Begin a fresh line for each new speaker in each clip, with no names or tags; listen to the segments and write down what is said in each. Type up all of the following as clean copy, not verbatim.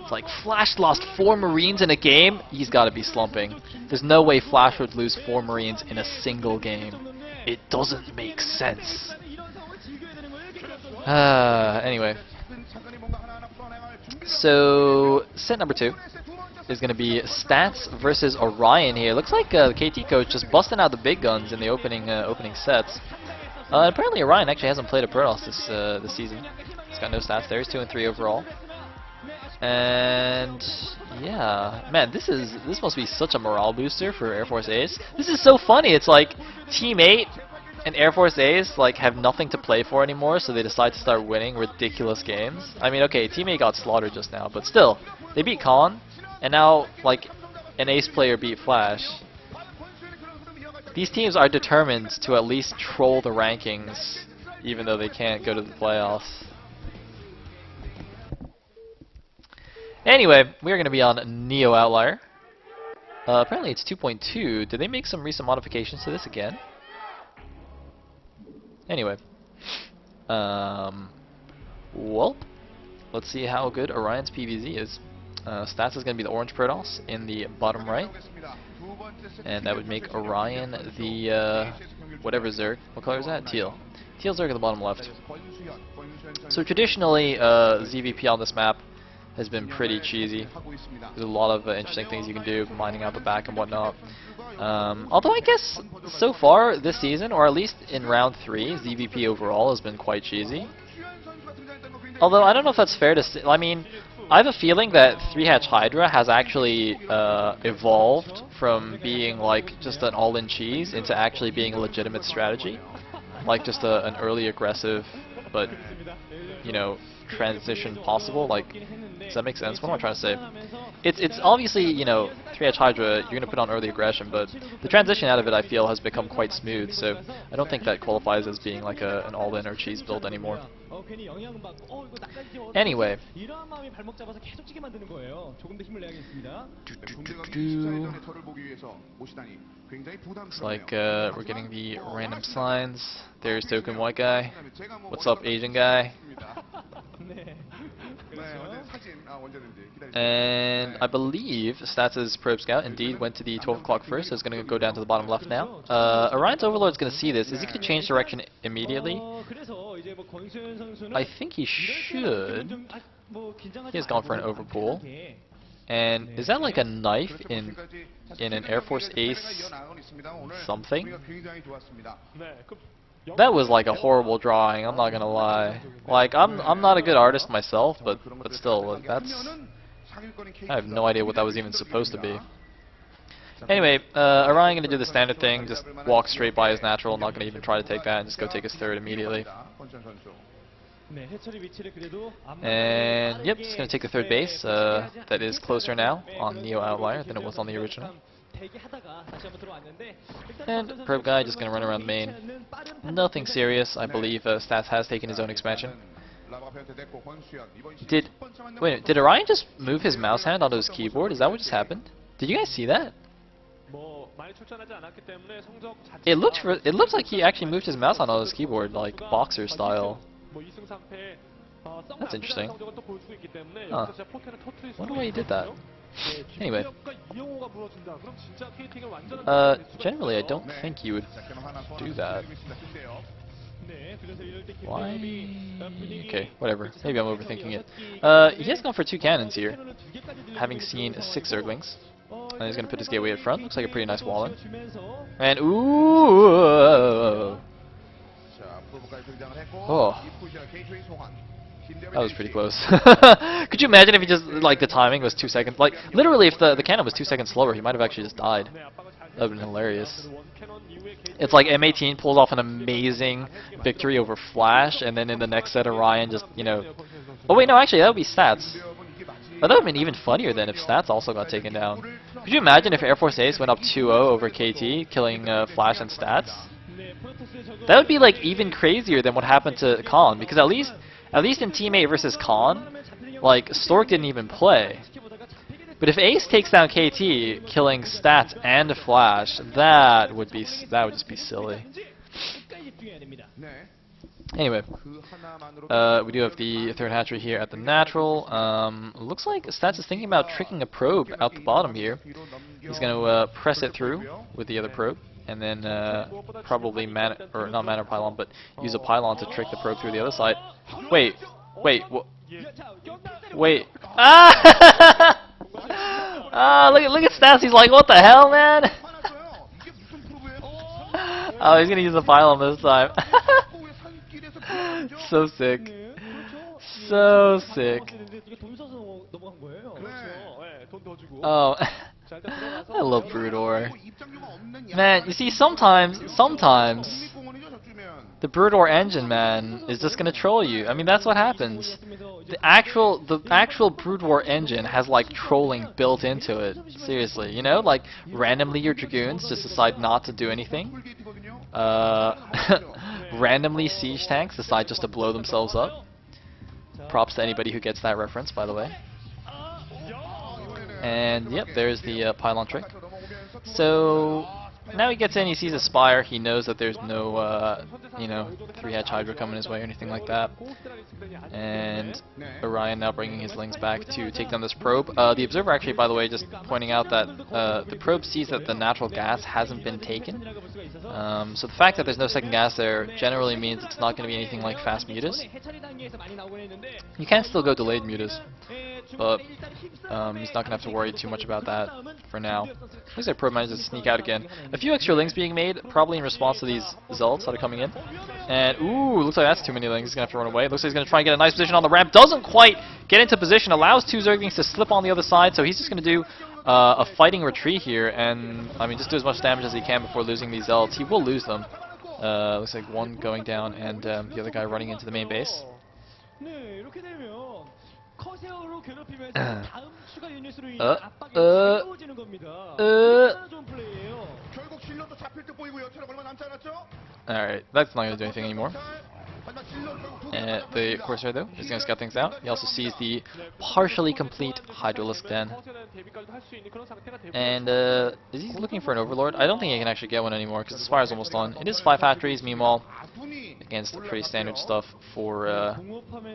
It's like, Flash lost 4 Marines in a game? He's got to be slumping. There's no way Flash would lose 4 Marines in a single game. It doesn't make sense. Anyway. So, set number 2 is going to be Stats versus Orion here. Looks like the KT coach just busting out the big guns in the opening sets. Apparently Orion actually hasn't played a Protoss this season. He's got no stats there. He's 2-3 overall. And yeah, man, this must be such a morale booster for Air Force Ace. This is so funny. It's like Team 8 and Air Force Ace like have nothing to play for anymore, so they decide to start winning ridiculous games. I mean, okay, Team 8 got slaughtered just now, but still, they beat Khan, and now like an Ace player beat Flash. These teams are determined to at least troll the rankings, even though they can't go to the playoffs. Anyway, we are going to be on Neo Outlier. Apparently it's 2.2. Did they make some recent modifications to this again? Anyway. Well, let's see how good Orion's PVZ is. Stats is going to be the orange Protoss in the bottom right. And that would make Orion the, whatever Zerg. What color is that? Teal. Teal Zerg at the bottom left. So traditionally, ZVP on this map has been pretty cheesy. There's a lot of interesting things you can do, mining out the back and whatnot. Although I guess so far this season, or at least in round 3, ZVP overall has been quite cheesy. Although I don't know if that's fair to say. I mean, I have a feeling that 3-Hatch Hydra has actually evolved from being like just an all-in cheese into actually being a legitimate strategy. Like just an early aggressive, but you know, transition possible. Like, does that make sense? What am I trying to say? It's obviously, you know, 3-Hatch Hydra, you're going to put on early aggression, but the transition out of it, I feel, has become quite smooth, so I don't think that qualifies as being like an all-in or cheese build anymore. Anyway. Looks like we're getting the random signs. There's Token White Guy. What's up, Asian guy? And I believe Stats' Probe Scout indeed went to the 12 o'clock first, so it's going to go down to the bottom left now. Orion's Overlord's going to see this. Is he going to change direction immediately? I think he should. He has gone for an overpull. And is that like a knife in an Air Force Ace something? That was like a horrible drawing, I'm not gonna lie. Like, I'm not a good artist myself, but still, that's... I have no idea what that was even supposed to be. Anyway, Orion gonna do the standard thing, just walk straight by his natural, not gonna even try to take that, and just go take his third immediately. And yep, just gonna take the third base. That is closer now on Neo Outlier than it was on the original. And Probe Guy just gonna run around the main. Nothing serious. I believe Stats has taken his own expansion. Did Orion just move his mouse hand onto his keyboard? Is that what just happened? Did you guys see that? It looks like he actually moved his mouse onto his keyboard, like boxer style. That's interesting. Huh. Wonder why he did that. Anyway. Generally I don't think you would do that. Why? Okay, whatever. Maybe I'm overthinking it. He has gone for 2 cannons here, having seen 6 Zerglings. And he's gonna put his gateway at front. Looks like a pretty nice wall in. And ooh! Oh. That was pretty close. Could you imagine if he just, like, the timing was 2 seconds? Like, literally, if the cannon was 2 seconds slower, he might have actually just died. That would have been hilarious. It's like M18 pulls off an amazing victory over Flash, and then in the next set, Orion just, you know... Oh, wait, no, actually, that would be Stats. But that would have been even funnier than if Stats also got taken down. Could you imagine if Air Force Ace went up 2-0 over KT, killing Flash and Stats? That would be, like, even crazier than what happened to Khan, because at least in Team 8 versus Khan, like, Stork didn't even play. But if Ace takes down KT, killing Stats and Flash, that would just be silly. Anyway, we do have the third hatchery here at the natural. Looks like Stats is thinking about tricking a probe out the bottom here. He's going to press it through with the other probe, and then probably not mana pylon, but use a pylon to trick the probe through the other side. Wait, wait. Ah! Ah, look at Stats. He's like, what the hell, man? Oh, he's gonna use the pylon this time. So sick. So sick. Oh, I love Broodor. Man, you see, sometimes the Broodor engine, man, is just gonna troll you. I mean, that's what happens. The actual Broodor engine has like trolling built into it. Seriously, you know, like randomly your Dragoons just decide not to do anything. Randomly siege tanks decide just to blow themselves up. Props to anybody who gets that reference, by the way. And yep, there's the pylon trick. So now he gets in, he sees a Spire, he knows that there's no, you know, 3-hatch Hydra coming his way or anything like that. And Orion now bringing his Lings back to take down this probe. The Observer actually, by the way, just pointing out that the probe sees that the natural gas hasn't been taken. So the fact that there's no second gas there generally means it's not going to be anything like fast mutas. You can still go delayed mutas, but he's not going to have to worry too much about that for now. Looks like probe manages to sneak out again. A few extra Lings being made, probably in response to these Zults that are coming in. And ooh, looks like that's too many Lings. He's going to have to run away. Looks like he's going to try and get a nice position on the ramp. Doesn't quite get into position. Allows 2 Zerglings to slip on the other side. So he's just going to do a fighting retreat here. And, I mean, just do as much damage as he can before losing these Zults. He will lose them. Looks like one going down and the other guy running into the main base. Alright, that's not going to do anything anymore. The Corsair, though, is going to scout things out. He also sees the partially complete Hydralisk Den. And is he looking for an Overlord? I don't think he can actually get one anymore because the Spire's almost done. It is 5 hatcheries, meanwhile, against pretty standard stuff for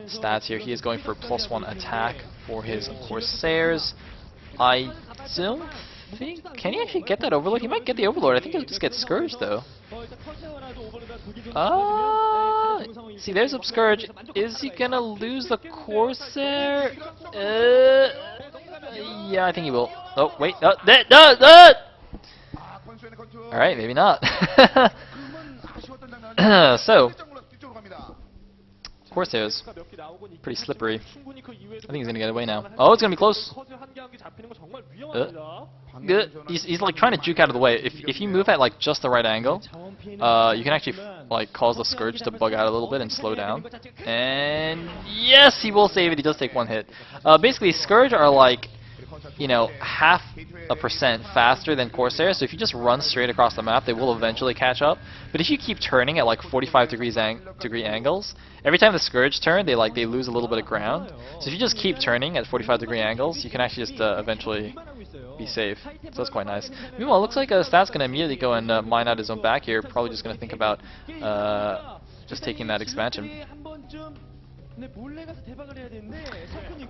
stats here. He is going for +1 attack for his Corsairs. I don't think... Can he actually get that Overlord? He might get the Overlord. I think he'll just get Scourged, though. See, there's Upscourge. Is he gonna lose the Corsair? Yeah, I think he will. Oh, wait. Alright, maybe not. So, Corsairs. Pretty slippery. I think he's gonna get away now. Oh, it's gonna be close. He's like trying to juke out of the way. If you move at like just the right angle, you can actually like cause the Scourge to bug out a little bit and slow down. And yes, he will save it. He does take 1 hit. Basically, Scourge are like, you know, 0.5% faster than Corsair, so if you just run straight across the map, they will eventually catch up. But if you keep turning at like 45 degree angles, every time the Scourge turn, they lose a little bit of ground. So if you just keep turning at 45 degree angles, you can actually just eventually be safe. So that's quite nice. Meanwhile, it looks like Stat's going to immediately go and mine out his own back here. Probably just going to think about just taking that expansion.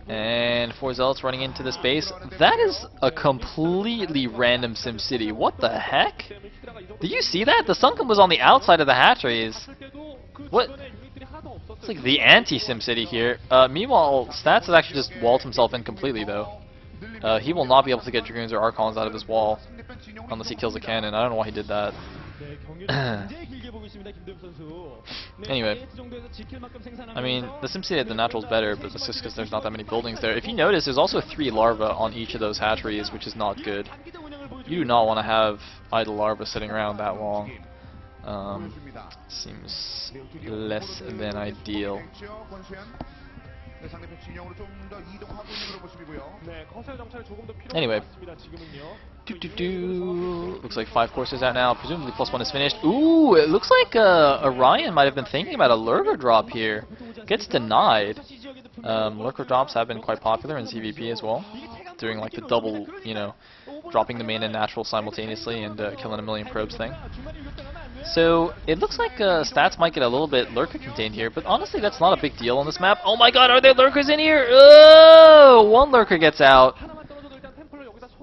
And 4 Zealots running into this base. That is a completely random SimCity. What the heck? Did you see that? The Sunken was on the outside of the hatcheries. What? It's like the anti-SimCity here. Meanwhile, Stats has actually just walled himself in completely, though. He will not be able to get Dragoons or Archons out of his wall unless he kills a cannon. I don't know why he did that. Anyway, I mean, the SimCity at the natural is better, but that's just because there's not that many buildings there. If you notice, there's also 3 larvae on each of those hatcheries, which is not good. You do not want to have idle larvae sitting around that long. Seems less than ideal. Anyway, looks like 5 courses out now. Presumably +1 is finished. Ooh, it looks like Orion might have been thinking about a lurker drop here. Gets denied. Lurker drops have been quite popular in CVP as well, doing like the double, you know, dropping the main and natural simultaneously and killing a million probes thing. So it looks like stats might get a little bit lurker contained here, but honestly that's not a big deal on this map. Oh my god, are there lurkers in here? Oh, one lurker gets out.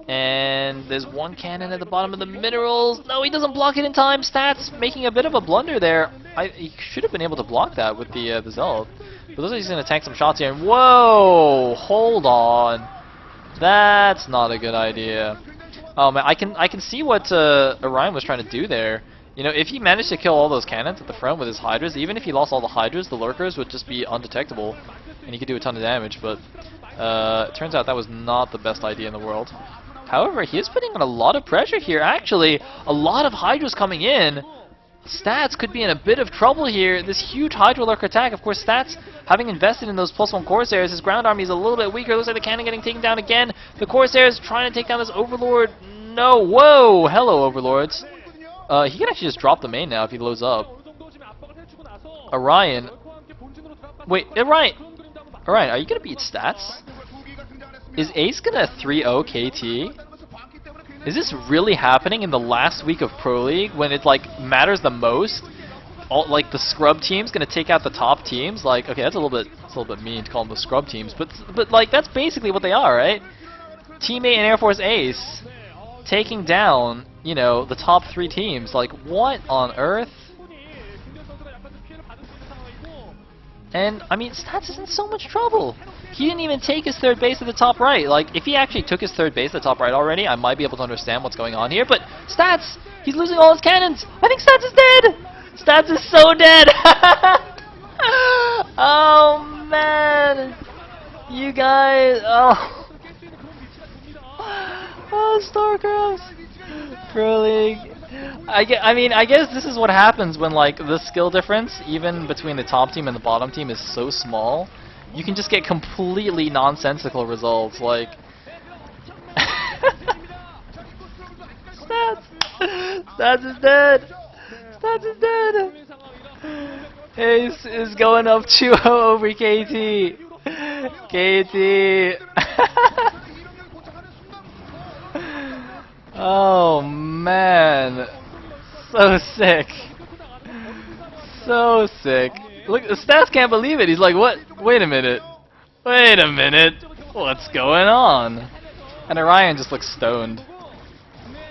And there's one cannon at the bottom of the minerals. No, he doesn't block it in time. Stats making a bit of a blunder there. He should have been able to block that with the Zealot. But looks like he's going to tank some shots here. And whoa, hold on. That's not a good idea. Oh man, I can see what Orion was trying to do there. You know, if he managed to kill all those cannons at the front with his Hydras, even if he lost all the Hydras, the lurkers would just be undetectable, and he could do a ton of damage. But it turns out that was not the best idea in the world. However, he is putting on a lot of pressure here. Actually, a lot of Hydras coming in. Stats could be in a bit of trouble here. This huge Hydra lurker attack. Of course, Stats, having invested in those +1 Corsairs, his ground army is a little bit weaker. Looks like the cannon getting taken down again. The Corsairs trying to take down this Overlord. No, whoa, hello Overlords. He can actually just drop the main now if he loads up. Orion. Wait, Orion, are you gonna beat Stats? Is Ace gonna 3-0 KT? Is this really happening in the last week of Pro League when it like matters the most? All, like the scrub team's gonna take out the top teams? Like, okay, that's a little bit mean to call them the scrub teams, but like that's basically what they are, right? Teammate and Air Force Ace taking down, you know, the top 3 teams. Like, what on earth? And, I mean, Stats is in so much trouble. He didn't even take his third base at the top right. Like, if he actually took his third base at the top right already, I might be able to understand what's going on here. But Stats, he's losing all his cannons. I think Stats is dead. Stats is so dead. Oh, man. You guys, oh. Oh, StarCraft. Pro League. I mean, I guess this is what happens when, like, the skill difference, even between the top team and the bottom team, is so small. You can just get completely nonsensical results, like... Stats! Stats is dead! Stats is dead! Ace is going up 2-0 over KT! KT! Oh man, so sick, so sick. Look, the Stats can't believe it. He's like, what? Wait a minute, what's going on? And Orion just looks stoned.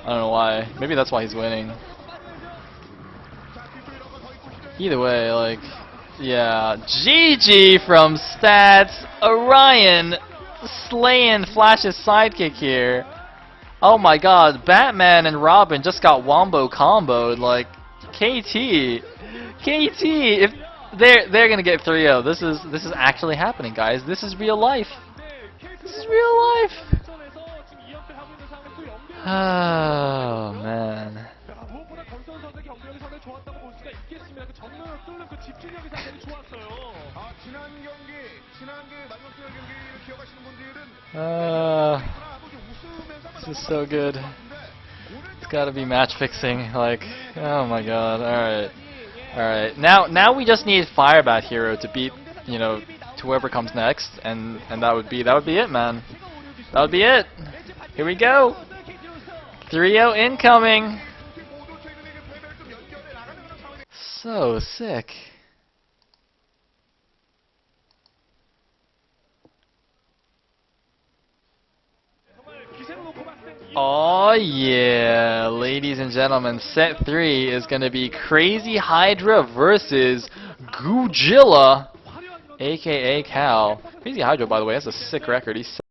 I don't know why. Maybe that's why he's winning. Either way, like, yeah, GG from Stats. Orion slaying Flash's sidekick here. Oh my god, Batman and Robin just got wombo comboed, like, KT, if they're gonna get 3-0. This is actually happening, guys. This is real life. This is real life. Oh man. This is so good. It's gotta be match fixing, like, oh my god, alright. Now we just need Firebat Hero to beat, you know, to whoever comes next, and that would be it, man. That would be it. Here we go. 3-0 incoming. So sick. Oh yeah, ladies and gentlemen, set 3 is going to be Crazy Hydra versus Goojilla, aka Cal. Crazy Hydra, by the way, has a sick record. He's